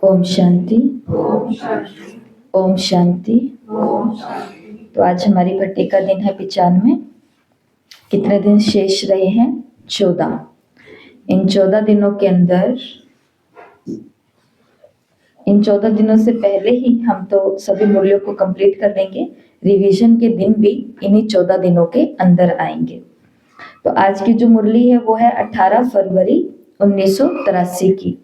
ओम शांति। ओम शांति। तो आज हमारी भट्टी का दिन है 95। कितने दिन शेष रहे हैं? 14। इन 14 दिनों के अंदर, इन 14 दिनों से पहले ही हम तो सभी मूल्यों को कंप्लीट कर देंगे। रिवीजन के दिन भी इन्हीं 14 दिनों के अंदर आएंगे। तो आज की जो मुरली है वो है 18 फरवरी 1983 की।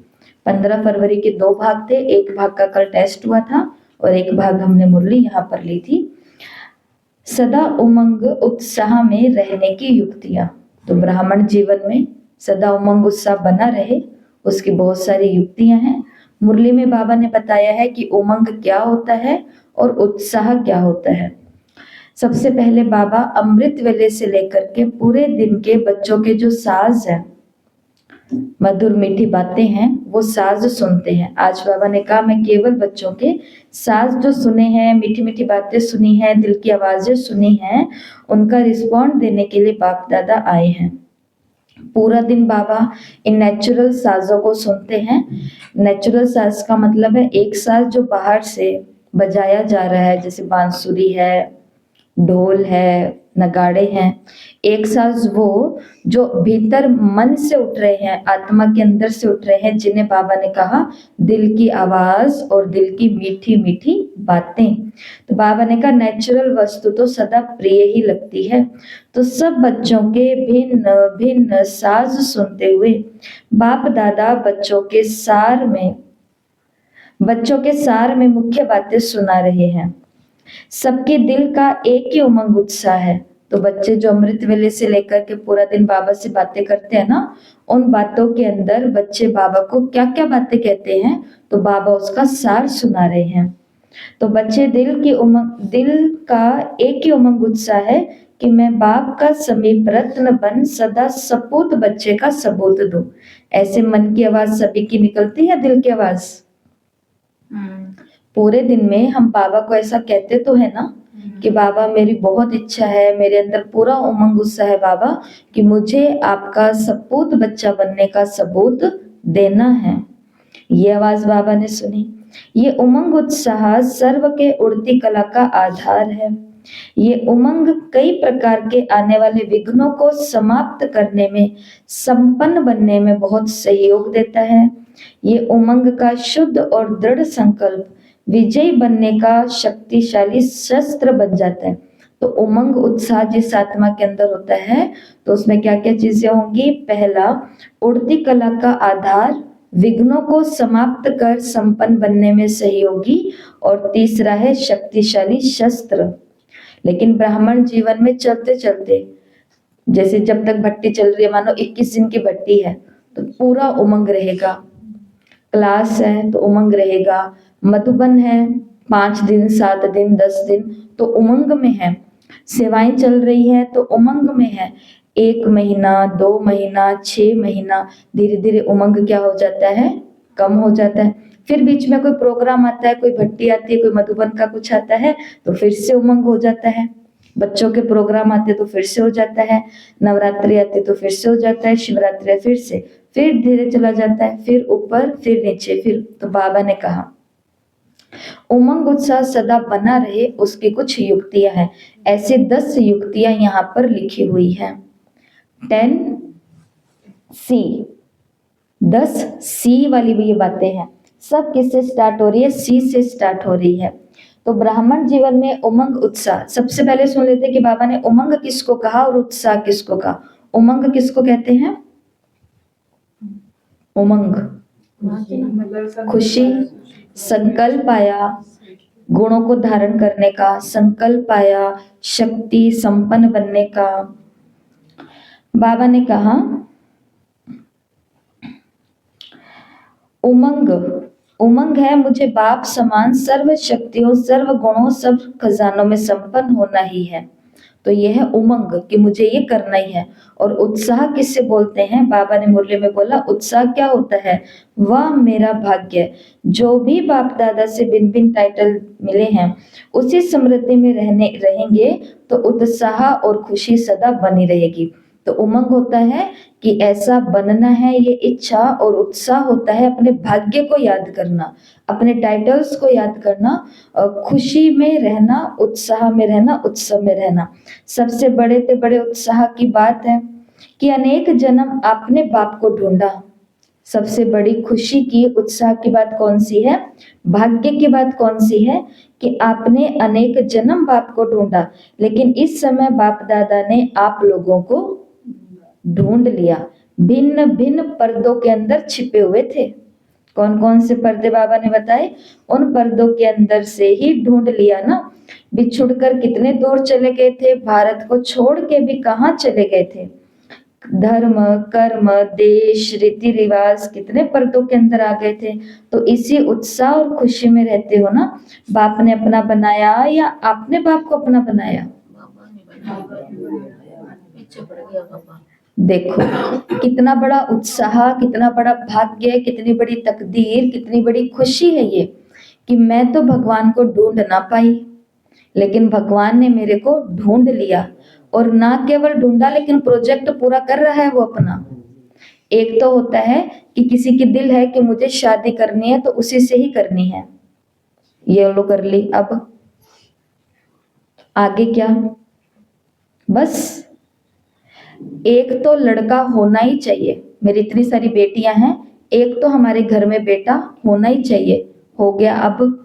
15 फरवरी के 2 भाग थे, एक भाग का कल टेस्ट हुआ था और एक भाग हमने मुरली यहाँ पर ली थी। सदा उमंग उत्साह में रहने की युक्तियां। तो ब्राह्मण जीवन में सदा उमंग उत्साह बना रहे, उसकी बहुत सारी युक्तियां हैं। मुरली में बाबा ने बताया है कि उमंग क्या होता है और उत्साह क्या होता है। सबसे पहले बाबा अमृत वेले से लेकर के पूरे दिन के बच्चों के जो साज हैं, मधुर मीठी बातें हैं, वो साज सुनते हैं। आज बाबा ने कहा मैं केवल बच्चों के साज जो सुने हैं, मीठी मीठी बातें सुनी हैं, दिल की आवाजें सुनी हैं, उनका रिस्पॉन्ड देने के लिए बाप दादा आए हैं। पूरा दिन बाबा इन नेचुरल साजों को सुनते हैं। नेचुरल साज का मतलब है एक साज जो बाहर से बजाया जा रहा है, जैसे बांसुरी है, ढोल है, नगाड़े हैं। एक साज वो जो भीतर मन से उठ रहे हैं, आत्मा के अंदर से उठ रहे हैं, जिन्हें बाबा ने कहा दिल की आवाज और दिल की मीठी मीठी बातें। तो बाबा ने कहा नेचुरल वस्तु तो सदा प्रिय ही लगती है। तो सब बच्चों के भिन्न भिन्न साज सुनते हुए बाप दादा बच्चों के सार में मुख्य बातें सुना रहे हैं। सबके दिल का एक ही उमंग उत्साह है। तो बच्चे जो अमृत वेले से लेकर के पूरा दिन बाबा से बातें करते हैं ना, उन बातों के अंदर बच्चे बाबा को क्या क्या बातें कहते हैं, तो बाबा उसका सार सुना रहे हैं। तो बच्चे दिल का एक ही उमंग उत्साह है कि मैं बाप का समीप रत्न बन सदा सपूत बच्चे का सबूत दूं। ऐसे मन की आवाज सभी की निकलती है, दिल की आवाज। पूरे दिन में हम बाबा को ऐसा कहते तो है ना कि बाबा मेरी बहुत इच्छा है, मेरे अंदर पूरा उमंग उत्साह है बाबा कि मुझे आपका सपूत बच्चा बनने का सबूत देना है। ये आवाज बाबा ने सुनी। ये उमंग उत्साह सर्व के उड़ती कला का आधार है। ये उमंग कई प्रकार के आने वाले विघ्नों को समाप्त करने में, संपन्न बनने में बहुत सहयोग देता है। ये उमंग का शुद्ध और दृढ़ संकल्प विजयी बनने का शक्तिशाली शस्त्र बन जाता है। तो उमंग उत्साह जिस आत्मा के अंदर होता है तो उसमें क्या क्या चीजें होंगी? पहला, उड़ती कला का आधार, विघ्नों को समाप्त कर संपन्न बनने में सहयोगी, और तीसरा है शक्तिशाली शस्त्र। लेकिन ब्राह्मण जीवन में चलते चलते, जैसे जब तक भट्टी चल रही है, मानो 21 दिन की भट्टी है तो पूरा उमंग रहेगा। क्लास है तो उमंग रहेगा। मधुबन है 5 दिन, 7 दिन, 10 दिन तो उमंग में है। सेवाएं चल रही है तो उमंग में है। 1 महीना, 2 महीना, 6 महीना, धीरे धीरे उमंग क्या हो जाता है? कम हो जाता है। फिर बीच में कोई प्रोग्राम आता है, कोई भट्टी आती है, कोई मधुबन का कुछ आता है तो फिर से उमंग हो जाता है। बच्चों के प्रोग्राम आते तो फिर से हो जाता है, नवरात्रि आती तो फिर से हो जाता है, शिवरात्रि फिर से, फिर धीरे चला जाता है, फिर ऊपर, फिर नीचे, फिर। तो बाबा ने कहा उमंग उत्साह सदा बना रहे, उसकी कुछ युक्तियां हैं। ऐसे 10 युक्तियां यहाँ पर लिखी हुई है। 10C, 10C वाली भी ये बातें हैं। सब किससे स्टार्ट हो रही है? C से स्टार्ट हो रही है। तो ब्राह्मण जीवन में उमंग उत्साह, सबसे पहले सुन लेते कि बाबा ने उमंग किसको कहा और उत्साह किसको कहा। उमंग किसको कहते हैं? उमंग खुशी, संकल्प आया, गुणों को धारण करने का संकल्प आया, शक्ति, संपन्न बनने का। बाबा ने कहा उमंग है मुझे बाप समान सर्व शक्तियों, सर्व गुणों, सब खजानों में संपन्न होना ही है। तो यह है उमंग कि मुझे ये करना ही है। और उत्साह किससे बोलते हैं? बाबा ने मुरली में बोला उत्साह क्या होता है? वह मेरा भाग्य। जो भी बाप दादा से भिन्न भिन्न टाइटल मिले हैं उसी समृद्धि में रहेंगे तो उत्साह और खुशी सदा बनी रहेगी। तो उमंग होता है कि ऐसा बनना है, ये इच्छा, और उत्साह होता है अपने भाग्य को याद करना, अपने टाइटल्स को याद करना, खुशी में रहना, उत्साह में रहना, उत्सव में रहना। सबसे बड़े से बड़े उत्साह की बात है कि अनेक जन्म आपने बाप को ढूंढा। सबसे बड़ी खुशी की, उत्साह की बात कौन सी है? भाग्य की बात कौन सी है? कि आपने अनेक जन्म बाप को ढूंढा, लेकिन इस समय बाप दादा ने आप लोगों को ढूंढ लिया। भिन्न भिन्न पर्दों के अंदर छिपे हुए थे। कौन कौन से पर्दे बाबा ने बताए? उन पर्दों के अंदर से ही ढूंढ लिया ना। बिछुड़कर कितने दूर चले गए थे, भारत को छोड़ के भी कहाँ चले गए थे। धर्म, कर्म, देश, रीति रिवाज कितने पर्दों के अंदर आ गए थे। तो इसी उत्साह और खुशी में रहते हो ना। बाप ने अपना बनाया या आपने बाप को अपना बनाया? पीछे पड़ गया बाबा। देखो कितना बड़ा उत्साह, कितना बड़ा भाग्य, कितनी बड़ी तकदीर, कितनी बड़ी खुशी है ये, कि मैं तो भगवान को ढूंढ ना पाई, लेकिन भगवान ने मेरे को ढूंढ लिया। और ना केवल ढूंढा, लेकिन प्रोजेक्ट पूरा कर रहा है वो अपना। एक तो होता है कि किसी की दिल है कि मुझे शादी करनी है, तो उसी से ही करनी है, ये लो कर ली। अब आगे क्या? बस एक तो लड़का होना ही चाहिए। मेरी इतनी सारी बेटियां हैं, एक तो हमारे घर में बेटा होना ही चाहिए। हो गया। अब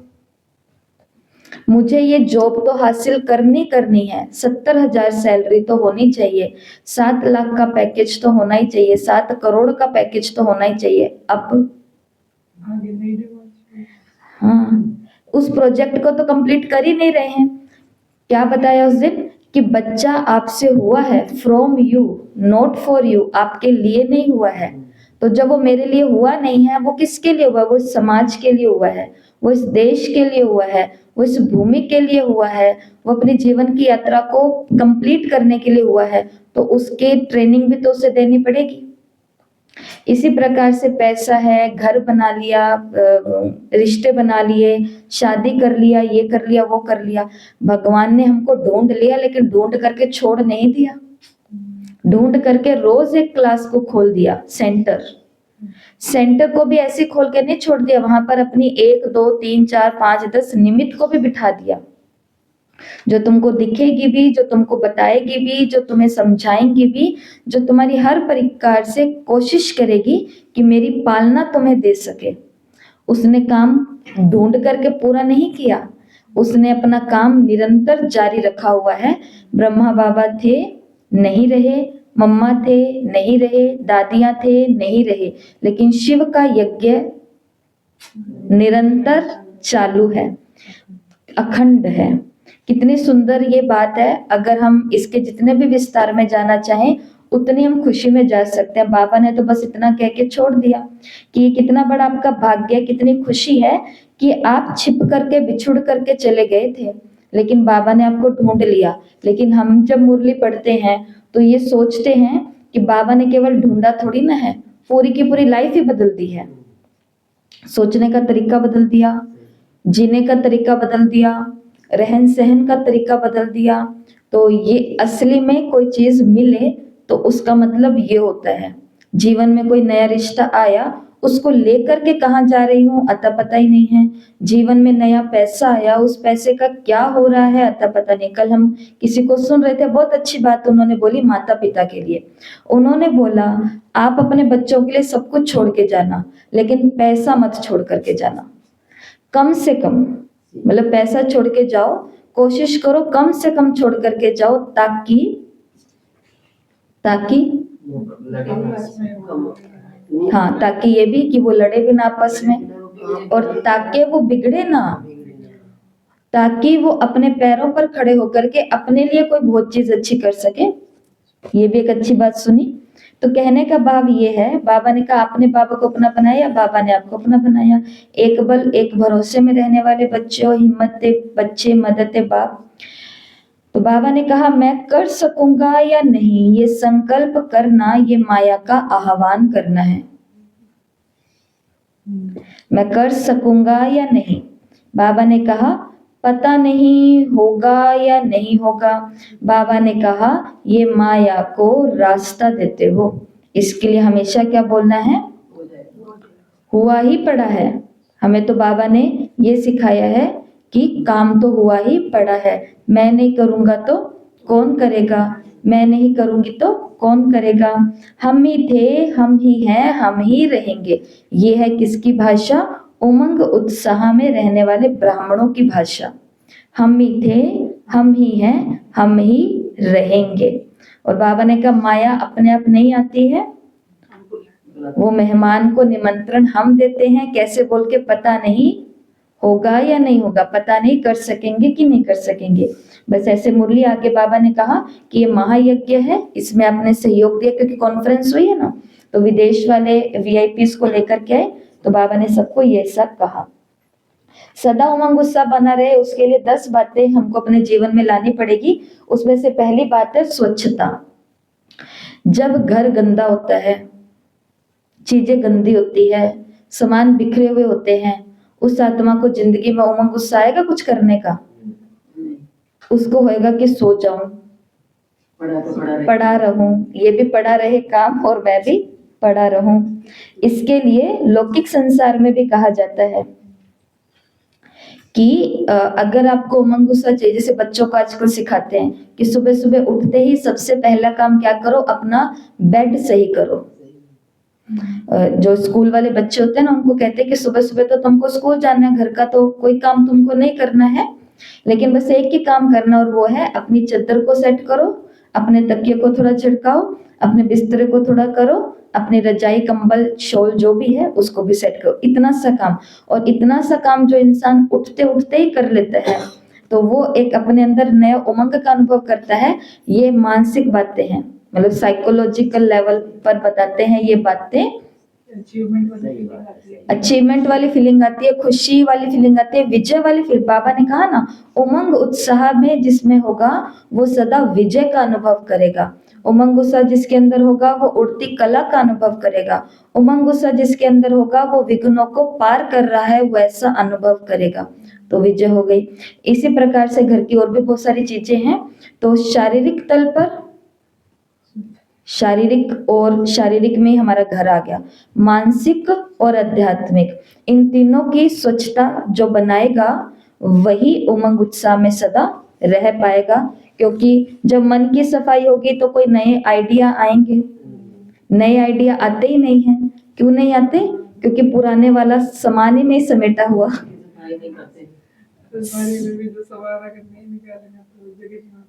मुझे ये जॉब तो हासिल करनी है, 70,000 सैलरी तो होनी चाहिए, 7 लाख का पैकेज तो होना ही चाहिए, 7 करोड़ का पैकेज तो होना ही चाहिए। अब हाँ, उस प्रोजेक्ट को तो कंप्लीट कर ही नहीं रहे हैं। क्या बताया उस दिन? कि बच्चा आपसे हुआ है, from you, not for you, आपके लिए नहीं हुआ है। तो जब वो मेरे लिए हुआ नहीं है, वो किसके लिए हुआ? वो इस समाज के लिए हुआ है, वो इस देश के लिए हुआ है, वो इस भूमि के लिए हुआ है, वो अपने जीवन की यात्रा को कंप्लीट करने के लिए हुआ है। तो उसके ट्रेनिंग भी तो उसे देनी पड़ेगी। इसी प्रकार से पैसा है, घर बना लिया, रिश्ते बना लिए, शादी कर लिया, ये कर लिया, वो कर लिया। भगवान ने हमको ढूंढ लिया, लेकिन ढूंढ करके छोड़ नहीं दिया। ढूंढ करके रोज एक क्लास को खोल दिया, सेंटर। सेंटर को भी ऐसे खोल के नहीं छोड़ दिया, वहां पर अपनी 1, 2, 3, 4, 5, 10 निमित्त को भी बिठा दिया, जो तुमको दिखेगी भी, जो तुमको बताएगी भी, जो तुम्हें समझाएंगी भी, जो तुम्हारी हर प्रकार से कोशिश करेगी कि मेरी पालना तुम्हें दे सके। उसने काम ढूंढ करके पूरा नहीं किया, उसने अपना काम निरंतर जारी रखा हुआ है। ब्रह्मा बाबा थे, नहीं रहे, मम्मा थे, नहीं रहे, दादियां थे, नहीं रहे, लेकिन शिव का यज्ञ निरंतर चालू है, अखंड है। कितनी सुंदर ये बात है। अगर हम इसके जितने भी विस्तार में जाना चाहें, उतनी हम खुशी में जा सकते हैं। बाबा ने तो बस इतना कह के छोड़ दिया कि ये कितना बड़ा आपका भाग्य, कितनी खुशी है कि आप छिप करके, बिछुड़ करके चले गए थे, लेकिन बाबा ने आपको ढूंढ लिया। लेकिन हम जब मुरली पढ़ते हैं तो ये सोचते हैं कि बाबा ने केवल ढूंढा थोड़ी ना है, पूरी की पूरी लाइफ ही बदल दी है। सोचने का तरीका बदल दिया, जीने का तरीका बदल दिया, रहन सहन का तरीका बदल दिया। तो ये असली में कोई चीज मिले तो उसका मतलब ये होता है, जीवन में कोई नया रिश्ता आया, उसको लेकर के कहाँ जा रही हूँ अता पता ही नहीं है। जीवन में नया पैसा आया, उस पैसे का क्या हो रहा है अता पता नहीं। कल हम किसी को सुन रहे थे, बहुत अच्छी बात उन्होंने बोली माता पिता के लिए। उन्होंने बोला आप अपने बच्चों के लिए सब कुछ छोड़ के जाना, लेकिन पैसा मत छोड़ करके जाना। कम से कम, मतलब पैसा छोड़ के जाओ, कोशिश करो कम से कम छोड़ करके जाओ, ताकि ताकि हाँ, ताकि ये भी कि वो लड़े भी ना आपस में, और ताकि वो बिगड़े ना, ताकि वो अपने पैरों पर खड़े होकर के अपने लिए कोई बहुत चीज अच्छी कर सके। ये भी एक अच्छी बात सुनी। तो कहने का भाव ये है, बाबा ने कहा आपने बाबा को अपना बनाया, बाबा ने आपको अपना बनाया। एक बल एक भरोसे में रहने वाले बच्चों, हिम्मत ते बच्चे, मदद ते बाप। तो बाबा ने कहा मैं कर सकूंगा या नहीं, ये संकल्प करना, ये माया का आह्वान करना है। मैं कर सकूंगा या नहीं। बाबा ने कहा पता नहीं होगा या नहीं होगा। बाबा ने कहा ये माया को रास्ता देते हो, इसके लिए हमेशा क्या बोलना है, हुआ ही पड़ा है। हमें तो बाबा ने ये सिखाया है कि काम तो हुआ ही पड़ा है, मैं नहीं करूंगा तो कौन करेगा, मैं नहीं करूंगी तो कौन करेगा। हम ही थे, हम ही हैं, हम ही रहेंगे। ये है किसकी भाषा, उमंग उत्साह में रहने वाले ब्राह्मणों की भाषा। हम ही थे, हम ही हैं, हम ही रहेंगे। और बाबा ने कहा माया अपने आप नहीं आती है, वो मेहमान को निमंत्रण हम देते हैं, कैसे बोल के, पता नहीं होगा या नहीं होगा, पता नहीं कर सकेंगे कि नहीं कर सकेंगे। बस ऐसे मुरली आके बाबा ने कहा कि ये महायज्ञ है, इसमें आपने सहयोग दिया, क्योंकि कॉन्फ्रेंस हुई है ना, तो विदेश वाले वीआईपीस को लेकर के आए, तो बाबा ने सबको ये सब कहा। सदा उमंग उत्साह बना रहे उसके लिए 10 बातें हमको अपने जीवन में लानी पड़ेगी। उसमें से पहली बात है स्वच्छता। जब घर गंदा होता है, चीजें गंदी होती है, सामान बिखरे हुए होते हैं, उस आत्मा को जिंदगी में उमंग उत्साह आएगा कुछ करने का? उसको होएगा कि सो जाऊं, पड़ा रहूं, ये भी पड़ा रहे काम और मैं भी पड़ा रहूं। इसके लिए लौकिक संसार में भी कहा जाता है कि अगर आपको उमंग उत्साह चाहिए, जैसे बच्चों को आजकल सिखाते हैं कि सुबह सुबह उठते ही सबसे पहला काम क्या करो, अपना बेड सही करो। जो स्कूल वाले बच्चे होते हैं ना, उनको कहते हैं कि सुबह सुबह तो तुमको स्कूल जाना है, घर का तो कोई काम तुमको नहीं करना है, लेकिन बस एक ही काम करना, और वो है अपनी चादर को सेट करो, अपने तकिए को थोड़ा छिड़काओ, अपने बिस्तरे को थोड़ा करो, अपनी रजाई कंबल शॉल जो भी है उसको भी सेट करो। इतना सा काम, और इतना सा काम जो इंसान उठते उठते ही कर लेता है, तो वो एक अपने अंदर नया उमंग का अनुभव करता है। ये मानसिक बातें हैं, मतलब साइकोलॉजिकल लेवल पर बताते हैं ये बातें। अचीवमेंट वाली फीलिंग आती है, खुशी वाली फीलिंग आती है, विजय वाली फीलिंग। बाबा ने कहा ना, उमंग उत्साह में जिसमें होगा वो सदा विजय का अनुभव करेगा। उमंग उत्साह जिसके अंदर होगा वो उड़ती कला का अनुभव करेगा। उमंग उत्साह जिसके अंदर होगा वो विघ्नों को पार कर रहा है वैसा अनुभव करेगा, तो विजय हो गई। इसी प्रकार से घर की और भी बहुत सारी चीजें हैं। तो शारीरिक तल पर, शारीरिक में हमारा घर आ गया, मानसिक और आध्यात्मिक, इन तीनों की स्वच्छता जो बनाएगा वही उमंग उत्साह में सदा रह पाएगा। क्योंकि जब मन की सफाई होगी तो कोई नए आइडिया आएंगे, नए आइडिया आते ही नहीं है। क्यों नहीं आते? क्योंकि पुराने वाला सामान ही नहीं समेटा हुआ,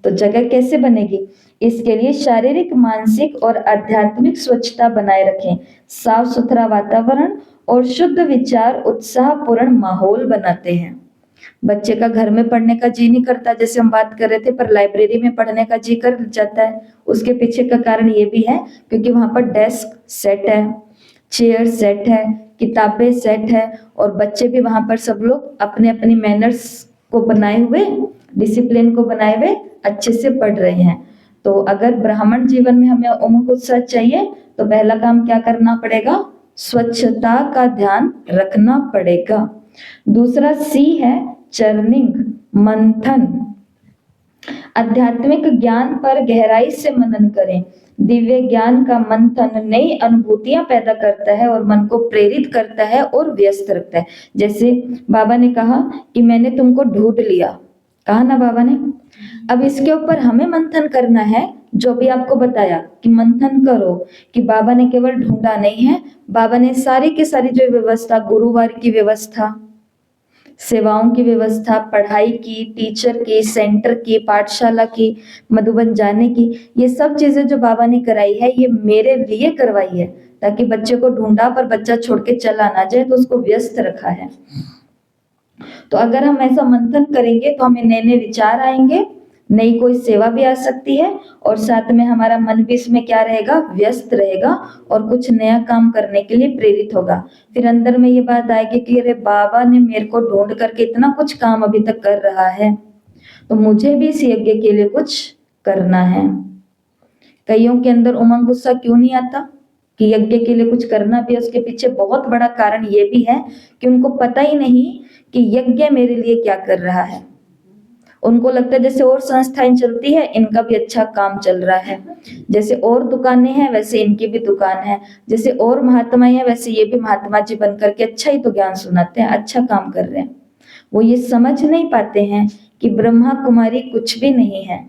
तो जगह कैसे बनेगी? इसके लिए शारीरिक, मानसिक और आध्यात्मिक स्वच्छता बनाए रखें। साफ सुथरा वातावरण और शुद्ध विचार उत्साहपूर्ण माहौल बनाते हैं। बच्चे का घर में पढ़ने का जी नहीं करता, जैसे हम बात कर रहे थे, पर लाइब्रेरी में पढ़ने का जी कर जाता है। उसके पीछे का कारण ये भी है क्योंकि वहां पर डेस्क सेट है, चेयर सेट है, किताबें सेट है, और बच्चे भी वहां पर सब लोग अपने अपनी मैनर्स को बनाए हुए, डिसिप्लिन को बनाए हुए अच्छे से पढ़ रहे हैं। तो अगर ब्राह्मण जीवन में हमें उमंग उत्साह चाहिए तो पहला काम क्या करना पड़ेगा? स्वच्छता का ध्यान रखना पड़ेगा। दूसरा सी है चर्निंग, मंथन। आध्यात्मिक ज्ञान पर गहराई से मनन करें। दिव्य ज्ञान का मंथन नई अनुभूतियां पैदा करता है और मन को प्रेरित करता है और व्यस्त रखता है। जैसे बाबा ने कहा कि मैंने तुमको ढूंढ लिया, कहा ना बाबा ने। अब इसके ऊपर हमें मंथन करना है, जो भी आपको बताया कि मंथन करो, कि बाबा ने केवल ढूंढा नहीं है, बाबा ने सारी की सारी जो व्यवस्था, गुरुवार की व्यवस्था, सेवाओं की व्यवस्था, पढ़ाई की, टीचर की, सेंटर की, पाठशाला की, मधुबन जाने की, ये सब चीजें जो बाबा ने कराई है ये मेरे लिए करवाई है, ताकि बच्चे को ढूंढा पर बच्चा छोड़ के चला ना जाए, तो उसको व्यस्त रखा है। तो अगर हम ऐसा मंथन करेंगे तो हमें नए नए विचार आएंगे, नई कोई सेवा भी आ सकती है, और साथ में हमारा मन भी इसमें क्या रहेगा? व्यस्त रहेगा, और कुछ नया काम करने के लिए प्रेरित होगा। फिर अंदर में ये बात आएगी कि अरे बाबा ने मेरे को ढूंढ करके इतना कुछ काम अभी तक कर रहा है, तो मुझे भी इस यज्ञ के लिए कुछ करना है। कईयों के अंदर उमंग गुस्सा क्यों नहीं आता कि यज्ञ के लिए कुछ करना भी है? उसके पीछे बहुत बड़ा कारण ये भी है कि उनको पता ही नहीं कि यज्ञ मेरे लिए क्या कर रहा है। उनको लगता है जैसे और संस्थाएं चलती है, इनका भी अच्छा काम चल रहा है, जैसे और दुकानें हैं वैसे इनकी भी दुकान है, जैसे और महात्माएं हैं वैसे ये भी महात्मा जी बन करके अच्छा ही तो ज्ञान सुनाते हैं, अच्छा काम कर रहे हैं। वो ये समझ नहीं पाते हैं कि ब्रह्मा कुमारी कुछ भी नहीं है,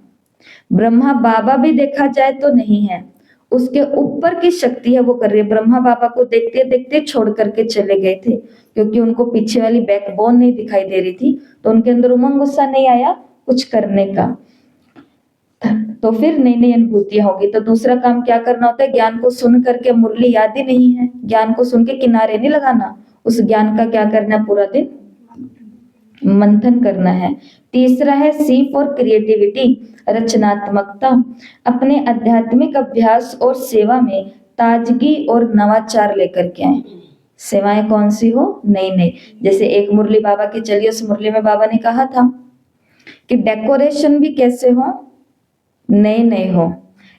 ब्रह्मा बाबा भी देखा जाए तो नहीं है, उसके ऊपर की शक्ति है वो कर रही है। ब्रह्मा बाबा को देखते देखते छोड़ करके चले गए थे, क्योंकि उनको पीछे वाली बैकबोन नहीं दिखाई दे रही थी, तो उनके अंदर उमंग गुस्सा नहीं आया कुछ करने का। तो फिर नई नई अनुभूतियां होगी। तो दूसरा काम क्या करना होता है, ज्ञान को सुन करके, मुरली याद ही नहीं है, ज्ञान को सुन के किनारे नहीं लगाना, उस ज्ञान का क्या करना है, पूरा दिन मंथन करना है। तीसरा है सी फॉर क्रिएटिविटी, रचनात्मकता। अपने आध्यात्मिक अभ्यास और सेवा में ताजगी और नवाचार लेकर के आए। सेवाएं कौन सी हो, नई नई। जैसे एक मुरली बाबा की चली, उस मुरली में बाबा ने कहा था कि डेकोरेशन भी कैसे हो, नए नए हो।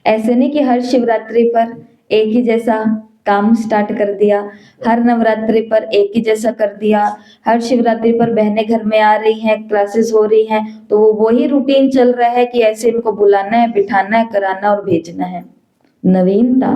ऐसे नहीं कि हर शिवरात्रि पर एक ही जैसा काम स्टार्ट कर दिया, हर नवरात्रि पर एक ही जैसा कर दिया, हर शिवरात्रि पर बहनें घर में आ रही हैं, क्लासेस हो रही हैं, तो वो वही रूटीन चल रहा है कि ऐसे इनको बुलाना है, बिठाना है, कराना और भेजना है। नवीनता,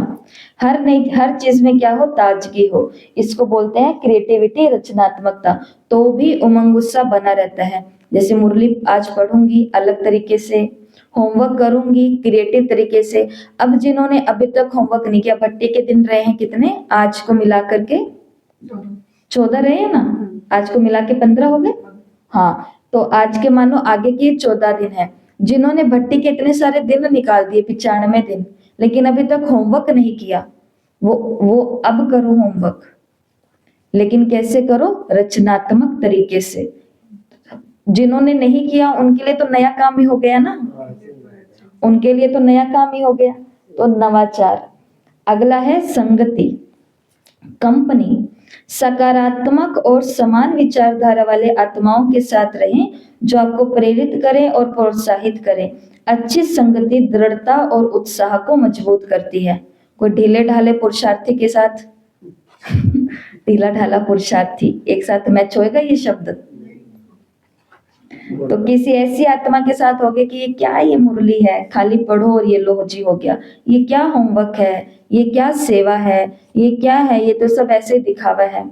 हर नई हर चीज में क्या हो, ताजगी हो, इसको बोलते हैं क्रिएटिविटी, रचनात्मकता। तो भी उमंग गुस्सा बना रहता है। जैसे मुरली आज पढ़ूंगी अलग तरीके से, होमवर्क करूंगी क्रिएटिव तरीके से। अब जिन्होंने अभी तक होमवर्क नहीं किया, भट्टी के दिन रहे हैं कितने, आज को मिला करके 14 रहे हैं ना, आज को मिला के 15 हो गए। हाँ, तो आज के मानो आगे के 14 दिन है। जिन्होंने भट्टी के इतने सारे दिन निकाल दिए, 95 दिन, लेकिन अभी तक होमवर्क नहीं किया, वो अब करो होमवर्क, लेकिन कैसे करो, रचनात्मक तरीके से। जिन्होंने नहीं किया उनके लिए तो नया काम ही हो गया ना, उनके लिए तो नया काम ही हो गया, तो नवाचार। अगला है संगति, कंपनी। सकारात्मक और समान विचारधारा वाले आत्माओं के साथ रहें जो आपको प्रेरित करें और प्रोत्साहित करें। अच्छी संगति दृढ़ता और उत्साह को मजबूत करती है। कोई ढीले ढाले पुरुषार्थी के साथ ढीला ढाला पुरुषार्थी एक साथ मैच होएगा ये शब्द? तो किसी ऐसी आत्मा के साथ होगे कि ये क्या, ये मुरली है, खाली पढ़ो और ये लो जी हो गया, ये क्या होमवर्क है, ये क्या सेवा है, ये क्या है, ये तो सब ऐसे दिखावा है।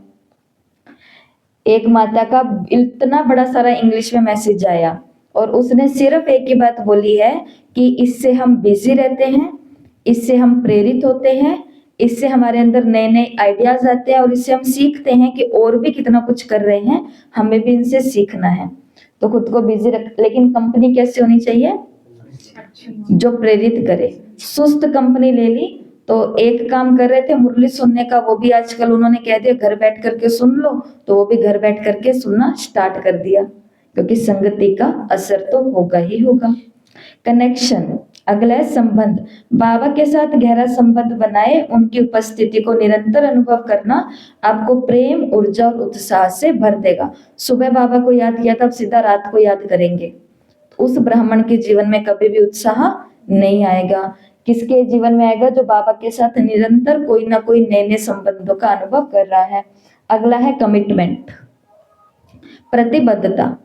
एक माता का इतना बड़ा सारा इंग्लिश में मैसेज आया और उसने सिर्फ एक ही बात बोली है कि इससे हम बिजी रहते हैं, इससे हम प्रेरित होते हैं, इससे हमारे अंदर नए नए आइडियाज आते हैं और इससे हम सीखते हैं कि और भी कितना कुछ कर रहे हैं, हमें भी इनसे सीखना है। तो खुद को बिजी रख, लेकिन कंपनी कैसे होनी चाहिए, जो प्रेरित करे। सुस्त कंपनी ले ली तो एक काम कर रहे थे मुरली सुनने का, वो भी आजकल उन्होंने कह दिया घर बैठ करके सुन लो, तो वो भी घर बैठ करके सुनना स्टार्ट कर दिया, क्योंकि संगति का असर तो होगा ही होगा। कनेक्शन, अगला है संबंध। बाबा के साथ गहरा संबंध बनाए, उनकी उपस्थिति को निरंतर अनुभव करना आपको प्रेम, ऊर्जा और उत्साह से भर देगा। सुबह बाबा को याद किया तब सीधा रात को याद करेंगे, उस ब्राह्मण के जीवन में कभी भी उत्साह नहीं आएगा। किसके जीवन में आएगा, जो बाबा के साथ निरंतर कोई ना कोई नए नए संबंधों का अनुभव कर रहा है। अगला है कमिटमेंट, प्रतिबद्धता।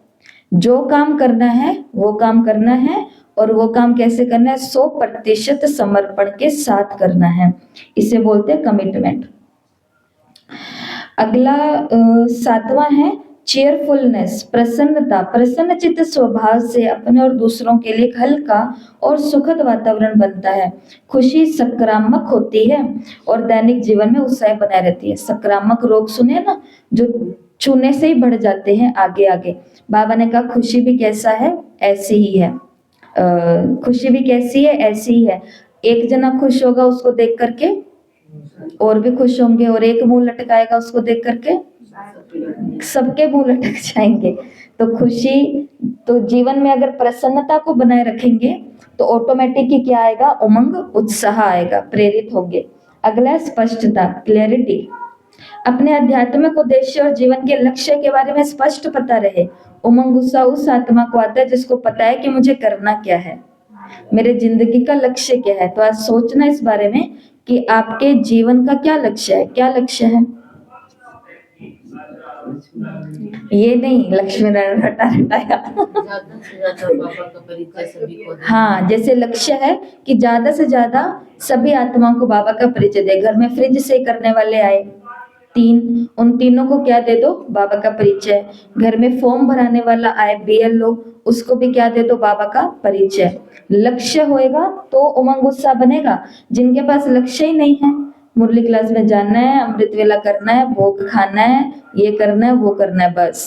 जो काम करना है वो काम करना है, और वो काम कैसे करना है, 100% समर्पण के साथ करना है, इसे बोलते हैं कमिटमेंट। अगला 7वां है चेयरफुलनेस, प्रसन्नता। प्रसन्नचित्त स्वभाव से अपने और दूसरों के लिए हल्का और सुखद वातावरण बनता है। खुशी सकारात्मक होती है और दैनिक जीवन में उत्साह बनाए रहती है। सकारात्मक रोग सुने ना, जो छूने से ही बढ़ जाते हैं आगे आगे। बाबा ने कहा खुशी भी कैसा है, ऐसी ही है, खुशी भी कैसी है, ऐसी ही है। एक जना खुश होगा उसको देख करके और भी खुश होंगे, और एक मुंह लटकाएगा उसको देख करके सबके मुंह लटक जाएंगे। तो खुशी, तो जीवन में अगर प्रसन्नता को बनाए रखेंगे तो ऑटोमेटिक ही क्या आएगा, उमंग, उत्साह आएगा, प्रेरित होंगे। अगला है स्पष्टता, क्लैरिटी। अपने आध्यात्मिक उद्देश्य और जीवन के लक्ष्य के बारे में स्पष्ट पता रहे। उमंग गुस्सा उस आत्मा को आता है जिसको पता है कि मुझे करना क्या है, मेरे जिंदगी का लक्ष्य क्या है। तो आज सोचना इस बारे में कि आपके जीवन का क्या लक्ष्य है, क्या लक्ष्य है। ये नहीं लक्ष्मी नारायण रटाया। ज्यादा से ज्यादा बाबा का परिचय सभी को देना। हाँ, जैसे लक्ष्य है कि ज्यादा से ज्यादा सभी आत्माओं को बाबा का परिचय दे। घर में फ्रिज से करने वाले आए 3, उन तीनों को क्या दे दो? बाबा का परिचय। घर में फॉर्म भराने वाला आए BLO, उसको भी क्या दे दो? बाबा का परिचय। लक्ष्य होएगा तो उमंग उत्साह बनेगा। जिनके पास लक्ष्य ही नहीं है, मुरली क्लास में जाना है, अमृत वेला करना है, भोग खाना है, ये करना है, वो करना है, बस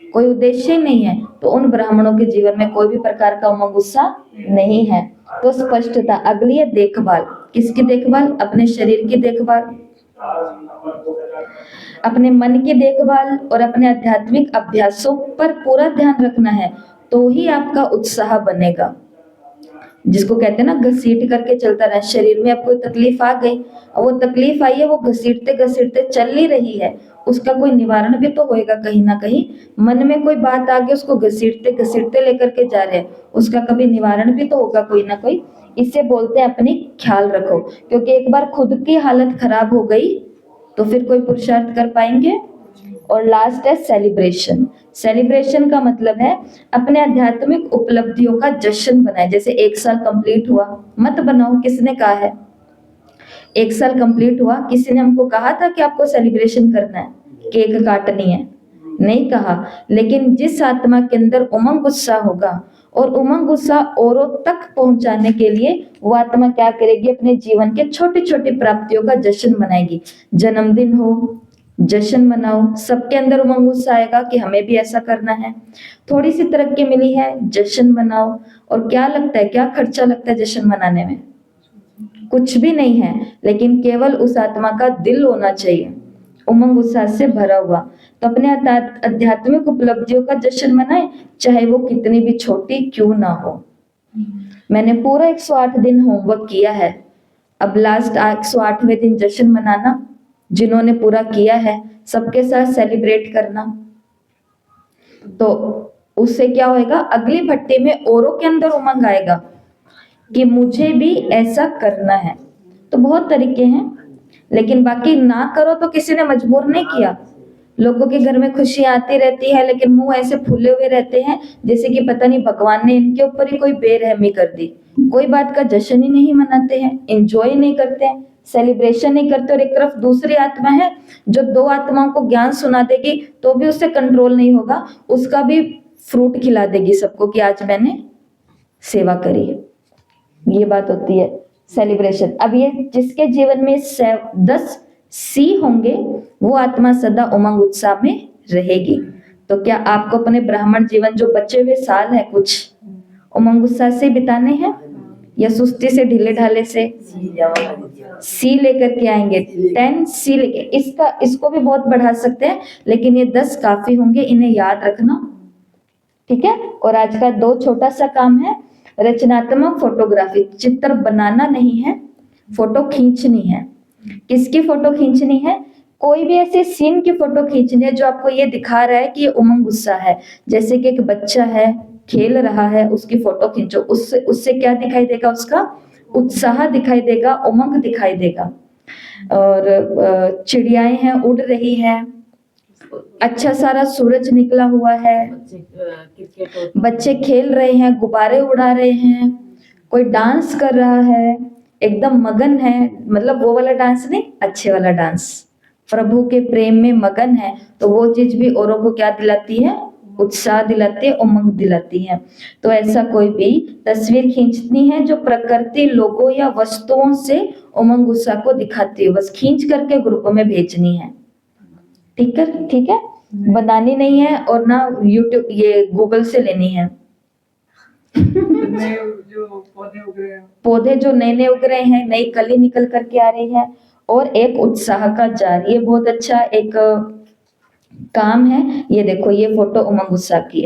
कोई उद्देश्य ही नहीं है, तो उन ब्राह्मणों के जीवन में कोई भी प्रकार का उमंग उत्साह नहीं है। तो स्पष्टता। अगली है देखभाल। किसकी देखभाल? अपने शरीर की देखभाल, अपने मन की देखभाल और अपने आध्यात्मिक अभ्यासों पर पूरा ध्यान रखना है, तो ही आपका उत्साह बनेगा। जिसको कहते हैं ना घसीट करके चलता रहे। शरीर में अब कोई तकलीफ आ गई, वो तकलीफ आई है, वो घसीटते घसीटते चल ही रही है, उसका कोई निवारण भी तो होएगा कहीं ना कहीं। मन में कोई बात आ गई, उसको घसीटते घसीटते लेकर के जा रहे हैं, उसका कभी निवारण भी तो होगा कोई ना कोई। इससे बोलते हैं अपनी ख्याल रखो, क्योंकि एक बार खुद की हालत खराब हो गई तो फिर कोई पुरुषार्थ कर पाएंगे। और लास्ट है सेलिब्रेशन। सेलिब्रेशन का मतलब है अपने आध्यात्मिक उपलब्धियों का जश्न बनाए। जैसे 1 साल कंप्लीट हुआ, मत बनाओ, किसने कहा है? 1 साल कंप्लीट हुआ, किसी ने हमको कहा था कि आपको सेलिब्रेशन करना है, केक काटनी है? नहीं कहा। लेकिन जिस आत्मा के अंदर उमंग उत्साह होगा और उमंग उत्साह औरों तक पहुंचाने के लिए वो आत्मा क्या करेगी? अपने जीवन के छोटी छोटी प्राप्तियों का जश्न मनाएगी। जन्मदिन हो, जश्न मनाओ। सबके अंदर उमंग उत्साह आएगा कि हमें भी ऐसा करना है। थोड़ी सी तरक्की मिली है, जश्न मनाओ। और क्या लगता है, क्या खर्चा लगता है जश्न मनाने में? कुछ भी नहीं है, लेकिन केवल उस आत्मा का दिल होना चाहिए उमंग उत्साह से भरा हुआ। तो अपने आध्यात्मिक उपलब्धियों का जश्न मनाए, चाहे वो कितनी भी छोटी क्यों ना हो। मैंने पूरा 108 दिन होमवर्क किया है, अब लास्ट 108वें दिन जश्न मनाना। जिन्होंने पूरा किया है सबके साथ सेलिब्रेट करना, तो उससे क्या होएगा? अगली भट्टी में औरों के अंदर उमंग आएगा कि मुझे भी ऐसा करना है। तो बहुत तरीके हैं, लेकिन बाकी ना करो तो किसी ने मजबूर नहीं किया। लोगों के घर में खुशियां आती रहती है, लेकिन मुंह ऐसे फूले हुए रहते हैं जैसे कि पता नहीं भगवान ने इनके ऊपर ही कोई बेरहमी कर दी। कोई बात का जश्न ही नहीं मनाते हैं, एंजॉय नहीं करते हैं, सेलिब्रेशन नहीं करते। और एक तरफ दूसरी आत्मा है जो 2 आत्माओं को ज्ञान सुना देगी तो भी उससे कंट्रोल नहीं होगा, उसका भी फ्रूट खिला देगी सबको कि आज मैंने सेवा करी। ये बात होती है सेलिब्रेशन। अब ये जिसके जीवन में 10 C होंगे वो आत्मा सदा उमंग उत्साह में रहेगी। तो क्या आपको अपने ब्राह्मण जीवन जो बचे हुए साल है कुछ उमंग उत्साह से बिताने हैं या सुस्ती से ढीले ढाले से? C लेकर के आएंगे, 10 C लेके। इसको भी बहुत बढ़ा सकते हैं, लेकिन ये 10 काफी होंगे, इन्हें याद रखना, ठीक है। और आज का 2 छोटा सा काम है, रचनात्मक फोटोग्राफी। चित्र बनाना नहीं है, फोटो खींचनी है। किसकी फोटो खींचनी है? कोई भी ऐसे सीन की फोटो खींचनी है जो आपको ये दिखा रहा है कि ये उमंग उत्साह है। जैसे कि एक बच्चा है, खेल रहा है, उसकी फोटो खींचो, उससे क्या दिखाई देगा? उसका उत्साह दिखाई देगा, उमंग दिखाई देगा। और चिड़ियाएं हैं, उड़ रही है, अच्छा सारा सूरज निकला हुआ है, बच्चे खेल रहे हैं, गुब्बारे उड़ा रहे हैं, कोई डांस कर रहा है, एकदम मगन है, मतलब वो वाला डांस नहीं, अच्छे वाला डांस, प्रभु के प्रेम में मगन है। तो वो चीज भी औरों को क्या दिलाती है? उत्साह दिलाती है, उमंग दिलाती है। तो ऐसा कोई भी तस्वीर खींचनी है जो प्रकृति, लोगों या वस्तुओं से उमंग उत्साह को दिखाती है, बस खींच करके ग्रुप में भेजनी है। ठीक है, ठीक है। बनानी नहीं है और ना यूट्यूब ये गूगल से लेनी है। जो पौधे जो नए नए उग रहे हैं, नई कली निकल करके आ रही है, और एक उत्साह का जार, ये बहुत अच्छा एक काम है। ये देखो, ये फोटो उमंग उत्साह की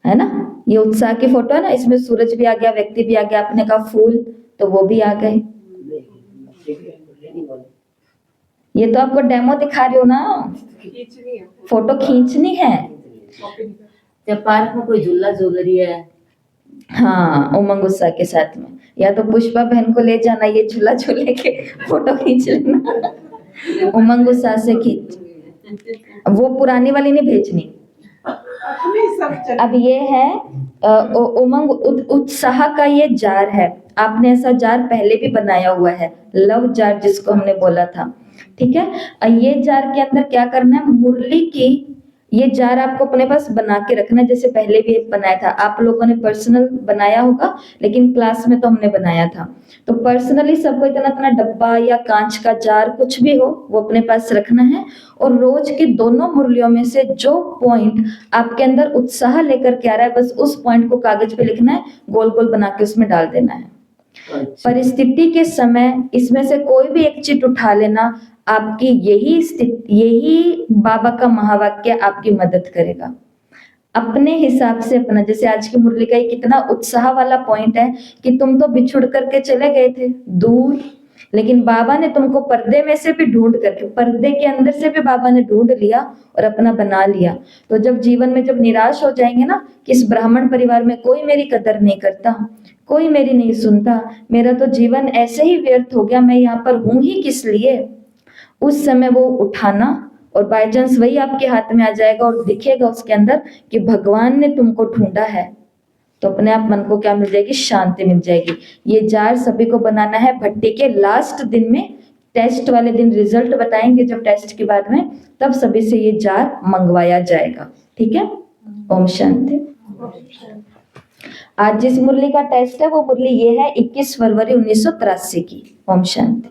है ना? ये उत्साह की फोटो है ना, इसमें सूरज भी आ गया, व्यक्ति भी आ गया, आपने कहा फूल तो वो भी आ गए। ये तो आपको डेमो दिखा रही हो ना, फोटो खींचनी है। जब पार्क में कोई झूला झूल रही है, हाँ, उमंग उत्साह के साथ में, या तो पुष्पा बहन को ले जाना, ये झूला झूले के फोटो खींच लेना, उमंग उत्साह से खींच। वो पुरानी वाली नहीं भेजनी। अब ये है उमंग उत्साह का ये जार है। आपने ऐसा जार पहले भी बनाया हुआ है, लव जार जिसको हमने बोला था, ठीक है। ये जार के अंदर क्या करना है, मुरली की ये जार आपको अपने पास बना के रखना है, जैसे पहले भी एक बनाया था। आप लोगों ने पर्सनल बनाया होगा, लेकिन क्लास में तो हमने बनाया था। तो पर्सनली सबको इतना इतना डब्बा या कांच का जार कुछ भी हो वो अपने पास रखना है, और रोज की दोनों मुरलियों में से जो पॉइंट आपके अंदर उत्साह लेकर के आ रहा है, बस उस पॉइंट को कागज पे लिखना है, गोल गोल बना के उसमें डाल देना है। परिस्थिति के समय इसमें से कोई भी एक चीज उठा लेना, आपकी यही स्थिति, यही बाबा का महावाक्य आपकी मदद करेगा। अपने हिसाब से अपना, जैसे आज की मुरली का कितना उत्साह वाला पॉइंट है कि तुम तो बिछुड़ करके चले गए थे दूर, लेकिन बाबा ने तुमको पर्दे में से भी ढूंढ करके, पर्दे के अंदर से भी बाबा ने ढूंढ लिया और अपना बना लिया। तो जब जीवन में जब निराश हो जाएंगे ना कि इस ब्राह्मण परिवार में कोई मेरी कदर नहीं करता, कोई मेरी नहीं सुनता, मेरा तो जीवन ऐसे ही व्यर्थ हो गया, मैं यहाँ पर हूं ही किस लिए, उस समय वो उठाना और बाय चांस वही आपके हाथ में आ जाएगा और दिखेगा उसके अंदर कि भगवान ने तुमको ढूंढा है, तो अपने आप मन को क्या मिल जाएगी, शांति मिल जाएगी। ये जार सभी को बनाना है भट्टी के लास्ट दिन में, टेस्ट वाले दिन रिजल्ट बताएंगे जब टेस्ट के बाद में, तब सभी से ये जार मंगवाया जाएगा, ठीक है। ओम शांति। आज जिस मुरली का टेस्ट है वो मुरली ये है 21 फरवरी 1983 की। ओम शांति।